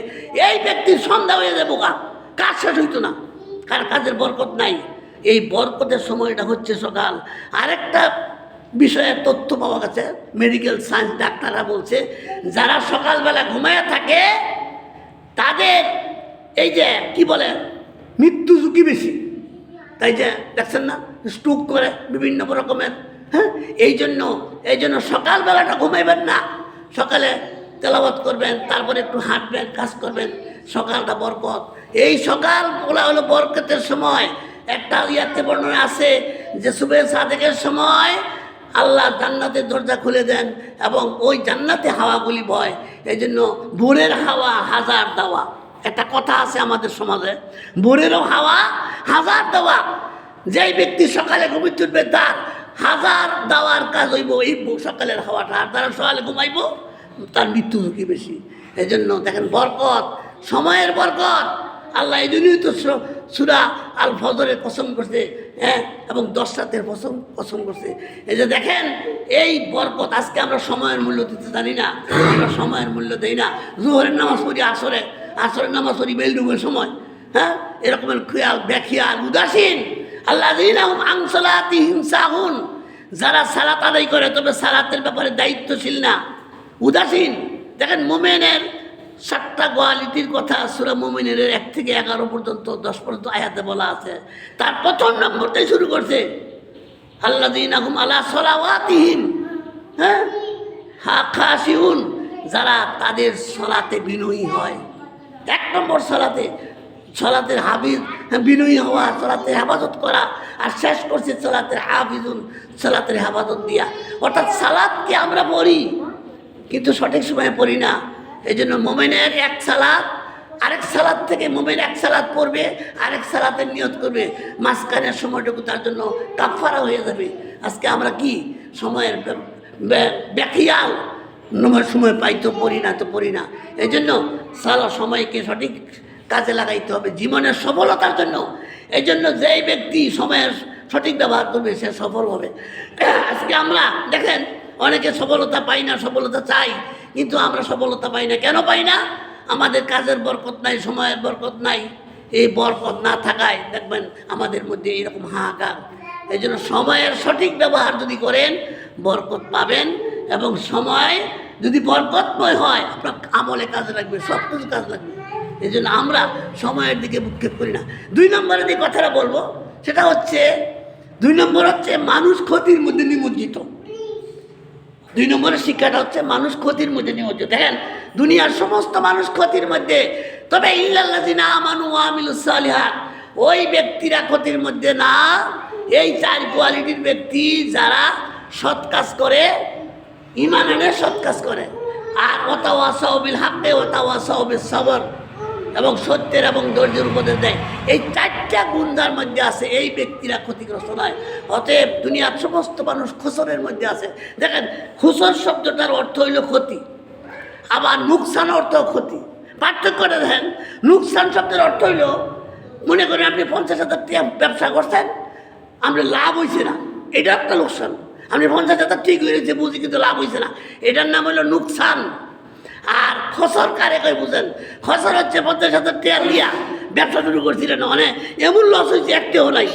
এই ব্যক্তির সন্ধ্যা হয়ে যাবো, কাজ শেষ হইতো না, কার কাজের বরকত নাই। এই বরকতের সময়টা হচ্ছে সকাল। আরেকটা বিষয়ের তথ্য পাওয়া গেছে, মেডিকেল সায়েন্স ডাক্তাররা বলছে, যারা সকালবেলা ঘুমায়া থাকে তাদের এই যে কি বলে মৃত্যু ঝুঁকি বেশি। তাই যে দেখছেন না, স্ট্রোক করে বিভিন্ন রকমের। হ্যাঁ, এই জন্য সকালবেলাটা ঘুমাইবেন না, সকালে তেলাওয়াত করবেন, তারপরে একটু হাঁটবেন, কাজ করবেন। সকালটা বরকত। এই সকাল বলা হলো বরকতের সময়। একটা ইয়াতে বর্ণনা আছে যে সুবে সাদেকের সময় আল্লাহ জান্নাতের দরজা খুলে দেন এবং ওই জান্নাতে হাওয়াগুলি বয়। এই জন্য ভোরের হাওয়া হাজার দাওয়া, একটা কথা আছে আমাদের সমাজে, ভোরেরও হাওয়া হাজার দাওয়া। যেই ব্যক্তি সকালে ঘুমিয়ে উঠবে তার হাজার দাওয়ার কাজ হইব এই সকালের হাওয়াটা, আর তারা সকালে ঘুমাইব তার মৃত্যু ঝুঁকি বেশি। এই জন্য দেখেন, বরকত, সময়ের বরকত। আল্লাহ এই জন্যই তো সূরা আল ফজরের কসম করছে, হ্যাঁ, এবং 10 রাতের কসম করছে। এই যে দেখেন, এই বরকত। আজকে আমরা সময়ের মূল্য দিতে জানি না, আমরা সময়ের মূল্য দেই না। জোহরের নামাজ পড়ি আসরের নামাজ পড়ি বেলডুবের সময়। হ্যাঁ, এরকমের খেয়াল বেখিয়াল উদাসীন। আল্লাযীনাহুম আন সালাতিহিম সাহুন, যারা সালাত আদায় করে তবে সালাতের ব্যাপারে দায়িত্বশীল না, উদাসীন। দেখেন, মুমিনের 7টা কোয়ালিটির কথা সূরা মুমিনের 1 থেকে 11 পর্যন্ত 10 পর্যন্ত আয়াতে বলা আছে। তার প্রথম নম্বরটাই শুরু করছে আল্লাযীনাহুম আলা সালাওয়াতিহিম খাশিউন, যারা তাদের সালাতে বিনয়ী হয়। 1 নম্বর সালাতের হাফিজ, বিনয়ী হওয়া, সালাতের হেফাজত করা। আর শেষ করছে সালাতের হাফিজুন, সালাতের হেফাজত দিয়া। অর্থাৎ সালাতকে আমরা পড়ি কিন্তু সঠিক সময়ে পড়ি না। এই জন্য মোমেনের 1 সালাত, আরেক সালাত থেকে মোমেন 1 সালাত পড়বে, আরেক সালাতের নিয়ত করবে, মাঝখানের সময়টুকু তার জন্য কাফারা হয়ে যাবে। আজকে আমরা কি সময়ের বেখিয়াল, সময় পাই তো পড়ি না। এই জন্য সময়কে সঠিক কাজে লাগাইতে হবে জীবনের সফলতার জন্য। এই জন্য যেই ব্যক্তি সময়ের সঠিক ব্যবহার করবে সে সফল হবে। আজকে আমরা দেখেন, অনেকে সফলতা পাই না, সফলতা চাই, কিন্তু আমরা সফলতা পাই না। কেন পাই না? আমাদের কাজের বরকত নাই, সময়ের বরকত নাই। এই বরকত না থাকায় দেখবেন আমাদের মধ্যে এরকম হাহাকার। এই জন্য সময়ের সঠিক ব্যবহার যদি করেন বরকত পাবেন, এবং সময় যদি বরকতময় হয় আপনার আমলে কাজে লাগবে, সব কিছু কাজ লাগবে। এই জন্য আমরা সময়ের দিকে ভূক্ষেপ করি না। 2 নম্বরে যে কথাটা বলবো সেটা হচ্ছে, 2 নম্বর হচ্ছে মানুষ ক্ষতির মধ্যে নিমজ্জিত। 2 নম্বরের শিক্ষাটা হচ্ছে মানুষ ক্ষতির মধ্যে নিমজ্জিত। দেখেন, দুনিয়ার সমস্ত মানুষ ক্ষতির মধ্যে, তবে ইল্লাল্লাযিনা আমানু ওয়া আমিলুস সালিহাত, ওই ব্যক্তিরা ক্ষতির মধ্যে না। এই 4 কোয়ালিটির ব্যক্তি যারা সৎ কাজ করে, ঈমান আনে, সৎ কাজ করে, আর ওয়াতাওয়াসাউ বিল হাক্কি ওয়াতাওয়াসাউ বিস সবর, এবং সত্যের এবং ধৈর্যের উপদেশ দেয়। এই 4টা গুণ যার মধ্যে আছে এই ব্যক্তিরা ক্ষতিগ্রস্ত নয়। অতএব দুনিয়ার সমস্ত মানুষ খুসরের মধ্যে আছে। দেখেন, খুসর শব্দটার অর্থ হইল ক্ষতি, আবার নুকসান অর্থ ক্ষতি। পার্থক্যটা দেখেন। নুকসান শব্দের অর্থ হইল, মনে করেন আপনি 50,000 টাকা ব্যবসা করছেন, আপনার লাভ হয়েছে না, এটা একটা লোকসান। আপনি 50,000 ঠিক হয়েছে বুঝি, কিন্তু লাভ হয়েছে না, এটার নাম হলো নুকসান। আর খসর কারে কই বুঝেন? খসর হচ্ছে 50,000 টাকা দিয়া ব্যবসা শুরু করছিলেন, মানে এমন লস হয়েছে একটাও নাই,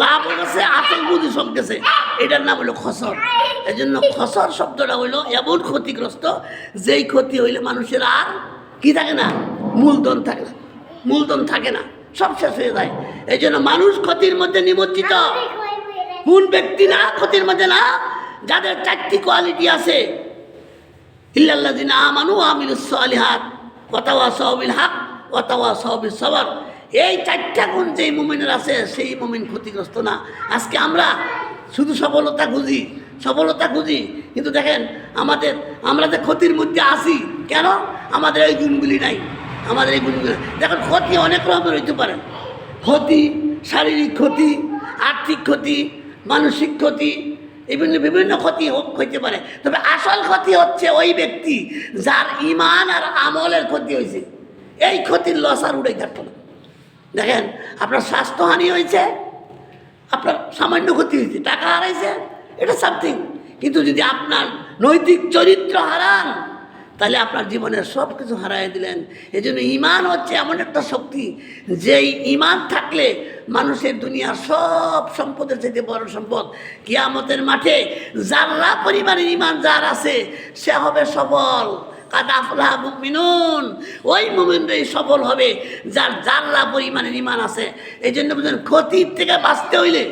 লাভ হয়েছে, আসল বুঝি সব গেছে, এটার নাম হলো খসর। এই জন্য খসর শব্দটা হইলো এমন ক্ষতিগ্রস্ত, যেই ক্ষতি হইলে মানুষের আর কি থাকে না, মূলধন থাকে না, মূলধন থাকে না, সব শেষ হয়ে যায়। এই জন্য মানুষ ক্ষতির মধ্যে নিমজ্জিত। কোন ব্যক্তি না ক্ষতির মধ্যে না? যাদের 4টি কোয়ালিটি আছে, ইল্লাল্লাযিনা আমানু ওয়া আমিলুস সালিহাত ওয়া তাওয়াসাউ বিল হক ওয়া তাওয়াসাউ বিস সবর। এই 4টা গুণ যেই মুমিনের আছে, সেই মুমিন ক্ষতিগ্রস্ত না। আজকে আমরা শুধু সফলতা খুঁজি, সফলতা খুঁজি, কিন্তু দেখেন আমরা যে ক্ষতির মধ্যে আসি কেন? আমাদের এই গুণগুলি নাই, আমাদের এই গুণগুলি। দেখেন ক্ষতি অনেক রকমের হইতে পারে। ক্ষতি শারীরিক ক্ষতি, আর্থিক ক্ষতি, মানসিক ক্ষতি, বিভিন্ন ক্ষতি হইতে পারে। তবে আসল ক্ষতি হচ্ছে ওই ব্যক্তি যার ঈমান আর আমলের ক্ষতি হয়েছে। এই ক্ষতির লস আর উড়াই থাকতো না। দেখেন আপনার স্বাস্থ্যহানি হয়েছে, আপনার সামান্য ক্ষতি হয়েছে, টাকা হারাইছে, এটা সামথিং। কিন্তু যদি আপনার নৈতিক চরিত্র হারান, তাহলে আপনার জীবনের সব কিছু হারাই দিলেন। এই জন্য ঈমান হচ্ছে এমন একটা শক্তি, যেই ঈমান থাকলে মানুষের দুনিয়ার সব সম্পদের চাইতে বড় সম্পদ। কিয়ামতের মাঠে যারা পরিমাণের ঈমান যার আছে, সে হবে সফল। কাদ আফলাহা মুমিনুন, ওই মুমিনরাই সফল হবে যার যারা পরিমাণের ঈমান আছে। এই জন্য বুঝলেন, ক্ষতির থেকে বাঁচতে হইলে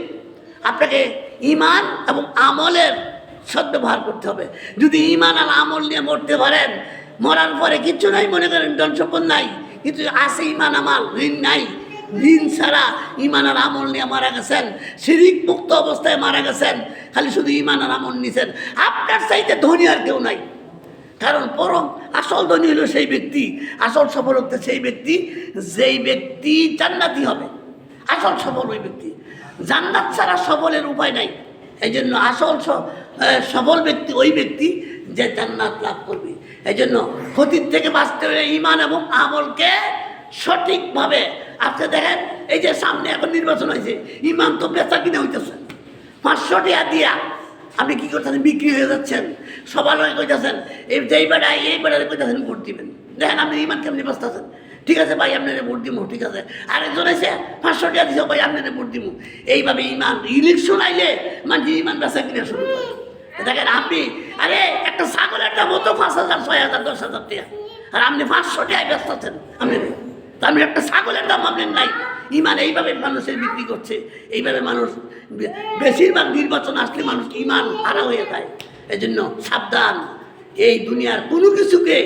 আপনাকে ঈমান এবং আমলের সদ্ব্যবহার করতে হবে। যদি ঈমান আর আমল নিয়ে মরতে পারেন, মরার পরে কিচ্ছু নাই, মনে করেন ধন সম্পদ নাই, কিন্তু আছে ঈমান আমল, ঋণ নাই, ঋণ ছাড়া ঈমান আর আমল নিয়ে মারা গেছেন, শিরিক মুক্ত অবস্থায় মারা গেছেন, খালি শুধু ঈমান আর আমল নিছেন, আপনার চাইতে ধনী আর কেউ নাই। কারণ পরম আসল ধনী হলো সেই ব্যক্তি, আসল সফল হতে সেই ব্যক্তি, যেই ব্যক্তি জান্নাতি হবে। আসল সফল ওই ব্যক্তি, জান্নাত ছাড়া সফলের উপায় নাই। এই জন্য আসল সফল ব্যক্তি ওই ব্যক্তি যে জান্নাত লাভ করবে। এই জন্য ক্ষতির থেকে বাঁচতে হলে ঈমান এবং আমলকে সঠিকভাবে। আজকে দেখেন, এই যে সামনে এখন নির্বাচন হয়েছে, ঈমান তো বেচা কিনে হইতেছে, 500 টাকা দিয়া আপনি কী করতেছেন, বিক্রি হয়ে যাচ্ছেন। সবার হয়ে কইতেছেন এই বেড়ায় কইতেছেন ভোট দিবেন। দেখেন আপনি ঈমান কেমনি বাঁচতেছেন। ঠিক আছে ভাই, আপনারা ভোট দিব, ঠিক আছে। আরেকজন এসে 500 টাকা দিচ্ছে, ভাই আপনারা ভোট দিব। এইভাবে ঈমান, ইলেকশন আইলে মানুষ ঈমান বেচা কিনে শুরু করে। দেখেন আপনি, আরে একটা ছাগলের দাম হতো 5,000, 6,000, 10,000 টাকা, আর আপনি 500 টাকায় ব্যস্ত আছেন। আপনি একটা ছাগলের দাম আপনার নাই। ঈমান এইভাবে মানুষের বিক্রি করছে। এইভাবে মানুষ বেশিরভাগ নির্বাচন আসলে মানুষ ঈমান হারা হয়ে যায়। এই জন্য সাবধান, এই দুনিয়ার কোনো কিছুকে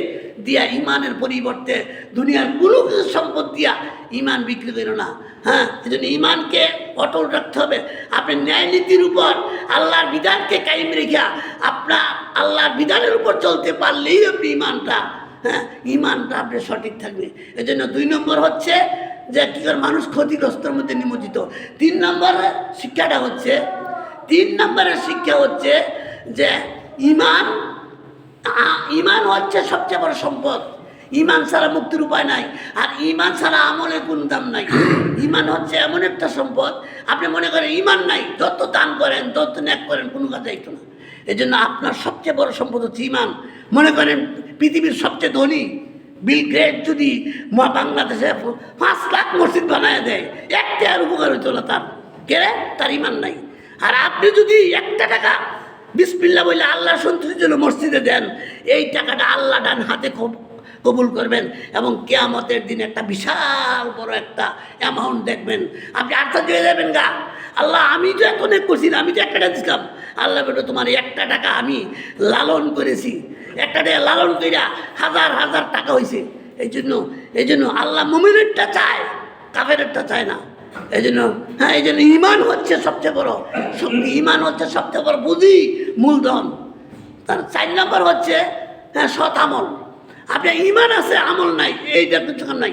দিয়া ঈমানের পরিবর্তে দুনিয়ার কোনো কিছু সম্পদ দিয়া ঈমান বিক্রি করো না। হ্যাঁ, এই জন্য ঈমানকে অটল রাখতে হবে। আপনি ন্যায় নীতির উপর আল্লাহর বিধানকে কায়েম রেখা আপনার আল্লাহর বিধানের উপর চলতে পারলেই আপনি ঈমানটা, হ্যাঁ, ঈমানটা আপনার সঠিক থাকবে। এই জন্য 2 নম্বর হচ্ছে যে কী করে মানুষ ক্ষতিগ্রস্তের মধ্যে নিমজ্জিত। 3 নম্বরের শিক্ষাটা হচ্ছে, 3 নম্বরের শিক্ষা হচ্ছে যে ঈমান হচ্ছে সবচেয়ে বড় সম্পদ। ঈমান ছাড়া মুক্তির উপায় নাই, আর ঈমান ছাড়া আমলের কোনো দাম নাই। ঈমান হচ্ছে এমন একটা সম্পদ, আপনি মনে করেন ঈমান নাই, যত দান করেন, যত ন্যাক করেন, কোনো কাজে আইতো না। এই জন্য আপনার সবচেয়ে বড় সম্পদ হচ্ছে ঈমান। মনে করেন পৃথিবীর সবচেয়ে ধনী বিল গেটস যদি বাংলাদেশে 5 লাখ মসজিদ বানায় দেয়, একটা আর উপকার হইতো না তার, কেরে তার ঈমান নাই। আর আপনি যদি 1 টাকা বিসমিল্লাহ বলে আল্লাহ সন্তুষ্টির জন্য মসজিদে দেন, এই টাকাটা আল্লাহ ডান হাতে কবুল করবেন, এবং কিয়ামতের দিন একটা বিশাল বড় একটা অ্যামাউন্ট দেখবেন। আপনি আশ্চর্য হয়ে যাবেন, গা আল্লাহ আমি তো এত অনেক করছি না, আমি তো 1 টাকা দিছিলাম। আল্লাহ বেটো তোমার 1 টাকা আমি লালন করেছি, 1 টাকা লালন কইরা হাজার হাজার টাকা হয়েছে। এই জন্য আল্লাহ মুমিনেরটা চায়, কাফেরেরটা চায় না। এই জন্য ঈমান হচ্ছে সবচেয়ে বড় শক্তি, ঈমান হচ্ছে সবচেয়ে বড় পুঁজি, মূলধন। তার 4 নম্বর হচ্ছে সৎ আমল। আপনার ঈমান আছে, আমল নাই, এইটা কিছু নাই।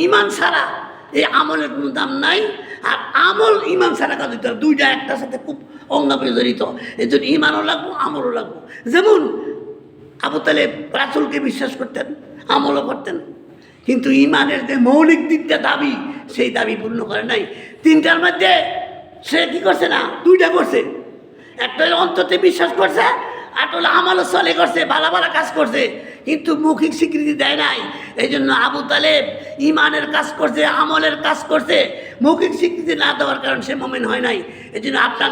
ঈমান ছাড়া এই আমলের কোনো দাম নাই, আর আমল ঈমান ছাড়া কাজ দিতে হবে। 2টা একটার সাথে খুব অঙ্গাঙ্গি জড়িত। এই জন্য ঈমানও লাগবো, আমলও লাগবো। যেমন আবু তালেব রাসূলকে বিশ্বাস করতেন, আমলও করতেন, কিন্তু ইমানের যে মৌলিক দিকটা দাবি, সেই দাবি পূর্ণ করে নাই। তিনটার মধ্যে সে কি করছে না, দুইটা করছে। একটা হলো অন্ততে বিশ্বাস করছে, আর হলো আমালও চলে করছে, ভালো ভালো কাজ করছে, কিন্তু মৌখিক স্বীকৃতি দেয় নাই। এই জন্য আবু তালেব ইমানের কাজ করছে, আমলের কাজ করছে, মৌখিক স্বীকৃতি না দেওয়ার কারণ সে মুমিন হয় নাই। এই জন্য আপনার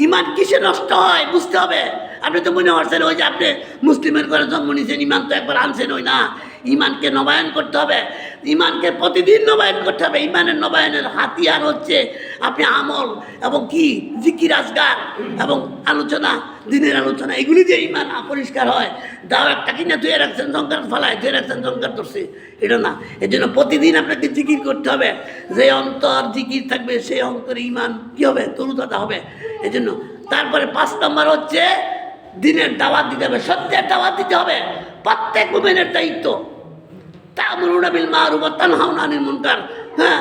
ইমান কিসে নষ্ট হয় বুঝতে হবে। আপনি তো মনে করছেন ওই যে আপনি মুসলিমের ঘরে জন্ম নিয়েছেন, ইমান তো একবার আনছেন, ওই না। ইমানকে নবায়ন করতে হবে, ইমানকে প্রতিদিন নবায়ন করতে হবে। ইমানের নবায়নের হাতিয়ার হচ্ছে আপনি আমল এবং কি জিকির আজগার এবং আলোচনা, দিনের আলোচনা, এগুলি যে ইমান পরিষ্কার হয়। দাও একটা কিনে ধুয়ে রাখছেন, জঙ্কার ফলায় ধুয়ে রাখছেন, জঙ্কার ধরছে, এটা না। এই জন্য প্রতিদিন আপনাকে জিকির করতে হবে। যে অন্তর জিকির থাকবে সেই অন্তরে ইমান কী হবে, তরুতাজা হবে। এই জন্য তারপরে 5 নম্বর হচ্ছে দিনের দাওয়াত দিতে হবে, সত্যের দাওয়াত দিতে হবে। প্রত্যেক মুমিনের দায়িত্ব। তা'মুরুনা বিল মা'রুফ ওয়া তানহাউনা আনিল মুনকার। হ্যাঁ,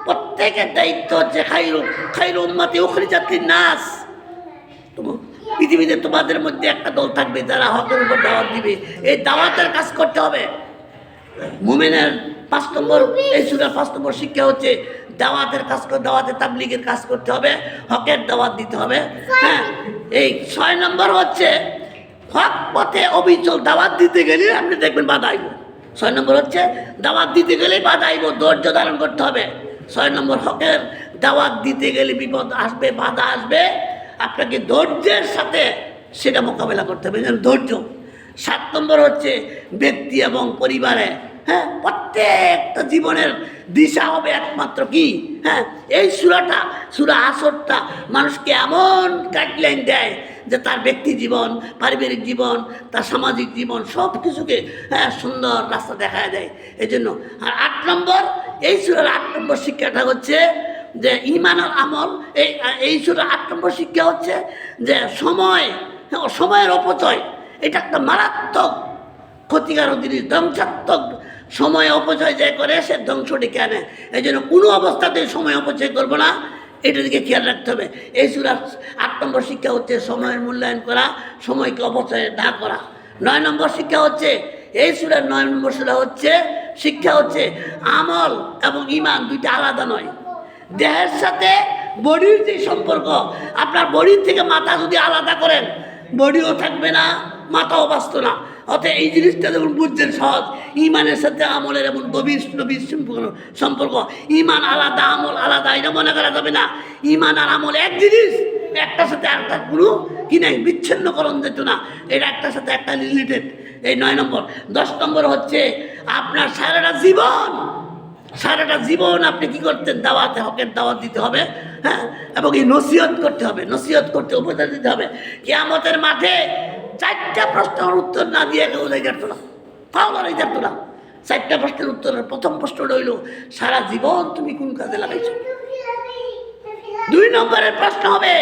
প্রত্যেকের দায়িত্ব হচ্ছে খায়রু উম্মতি উখরিজাত লিন-নাস। পৃথিবীতে তোমাদের মধ্যে একটা দল থাকবে যারা হকের উপর দাওয়াত দিবে। এই দাওয়াতের কাজ করতে হবে। মুমিনের 5 নম্বর, এই সূরার 5 নম্বর শিক্ষা হচ্ছে দাওয়াতের কাজ, দাওয়াতে তাবলীগের কাজ করতে হবে, হকের দাওয়াত দিতে হবে। হ্যাঁ, এই 6 নম্বর হচ্ছে হক পথে অবিচল দাওয়াত দিতে গেলে আপনি দেখবেন বাধা আইব। 6 নম্বর হচ্ছে দাওয়াত দিতে গেলেই বাধা আইব, ধৈর্য ধারণ করতে হবে। 6 নম্বর হকের দাওয়াত দিতে গেলে বিপদ আসবে, বাধা আসবে, আপনাকে ধৈর্যের সাথে সেটা মোকাবেলা করতে হবে, ধৈর্য। 7 নম্বর হচ্ছে ব্যক্তি এবং পরিবারে, হ্যাঁ, প্রত্যেকটা জীবনের দিশা হবে একমাত্র কি, হ্যাঁ, এই সূরা আসরটা মানুষকে এমন গাইডলাইন দেয় যে তার ব্যক্তি জীবন, পারিবারিক জীবন, তার সামাজিক জীবন সব কিছুকে, হ্যাঁ, সুন্দর রাস্তা দেখায় দেয়। এই জন্য আর 8 নম্বর, এই সূরার 8 নম্বর শিক্ষাটা হচ্ছে যে ঈমান আর আমল। এই সূরার 8 নম্বর শিক্ষা হচ্ছে যে সময়ের অপচয় এটা একটা মারাত্মক ক্ষতিকারক জিনিস, ধ্বংসাত্মক। সময় অপচয় যে করে সে ধ্বংস ডেকে আনে। এই জন্য কোনো অবস্থাতেই সময় অপচয় করবো না, এটার দিকে খেয়াল রাখতে হবে। এই সূরার 8 নম্বর শিক্ষা হচ্ছে সময়ের মূল্যায়ন করা, সময়কে অপচয় না করা। 9 নম্বর শিক্ষা হচ্ছে, এই সূরার 9 নম্বর শিক্ষা হচ্ছে আমল এবং ঈমান দুইটা আলাদা নয়। দেহের সাথে বডির যে সম্পর্ক, আপনার বডির থেকে মাথা যদি আলাদা করেন, বডিও থাকবে না, মাথাও বাঁচত না। অতএব এই জিনিসটা যখন বুঝছেন সহজ, ইমানের সাথে আমলের এমন গভীর সম্পর্ক। ইমান আলাদা, আমল আলাদা, এটা মনে করা যাবে না। ইমান আর আমল এক জিনিস, একটার সাথে আরেকটা কোনো কি নাই, বিচ্ছিন্নকরণ যেত না, এটা একটার সাথে একটা রিলেটেড। এই 9 নম্বর। 10 নম্বর হচ্ছে আপনার সারাটা জীবন আপনি কি করতেন, দাওয়াতে, হকের দাওয়াত দিতে হবে। হ্যাঁ, এবং এই নসিহত করতে হবে, নসিহত করতে উপদেশ দিতে হবে। কিয়ামতের মাঠে 4টা প্রশ্নের উত্তর না দিয়ে কেউ যাইতো না, পাওয়ার যাইতো না। 4টা প্রশ্নের উত্তরের প্রথম প্রশ্ন রইল, সারা জীবন তুমি কোন কাজে লাগাইছো। 2 নম্বরের প্রশ্ন হবে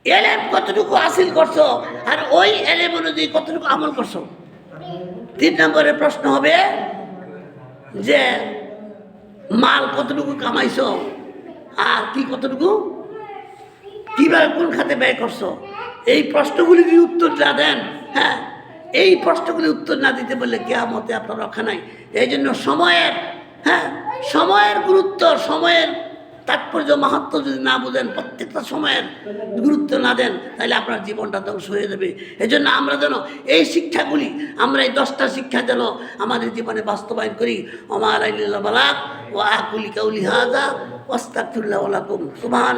এলেম কতটুকু হাসিল করছো, আর ওই এলেম অনুযায়ী কতটুকু আমল করছো। 3 নম্বরের প্রশ্ন হবে যে মাল কতটুকু কামাইছো, আর কি কতটুকু কিভাবে কোন খাতে ব্যয় করছো। এই প্রশ্নগুলি যদি উত্তর না দেন, হ্যাঁ, এই প্রশ্নগুলি উত্তর না দিতে বললে কিয়ামতে আপনার রক্ষা নাই। এই জন্য সময়ের গুরুত্ব, সময়ের তাৎপর্য, মাহাত্ম্য যদি না বুঝেন, প্রত্যেকটা সময়ের গুরুত্ব না দেন, তাহলে আপনার জীবনটা ধ্বংস হয়ে যাবে। এই জন্য আমরা যেন এই শিক্ষাগুলি, আমরা এই 10টা শিক্ষা যেন আমাদের জীবনে বাস্তবায়ন করি। ওয়া মা আলাইনা ইল্লাল বালাগ ওয়া আকুলু কাউলি হাযা ওয়াস্তাগফিরুল্লাহ ওয়া লাকুম। সুবহান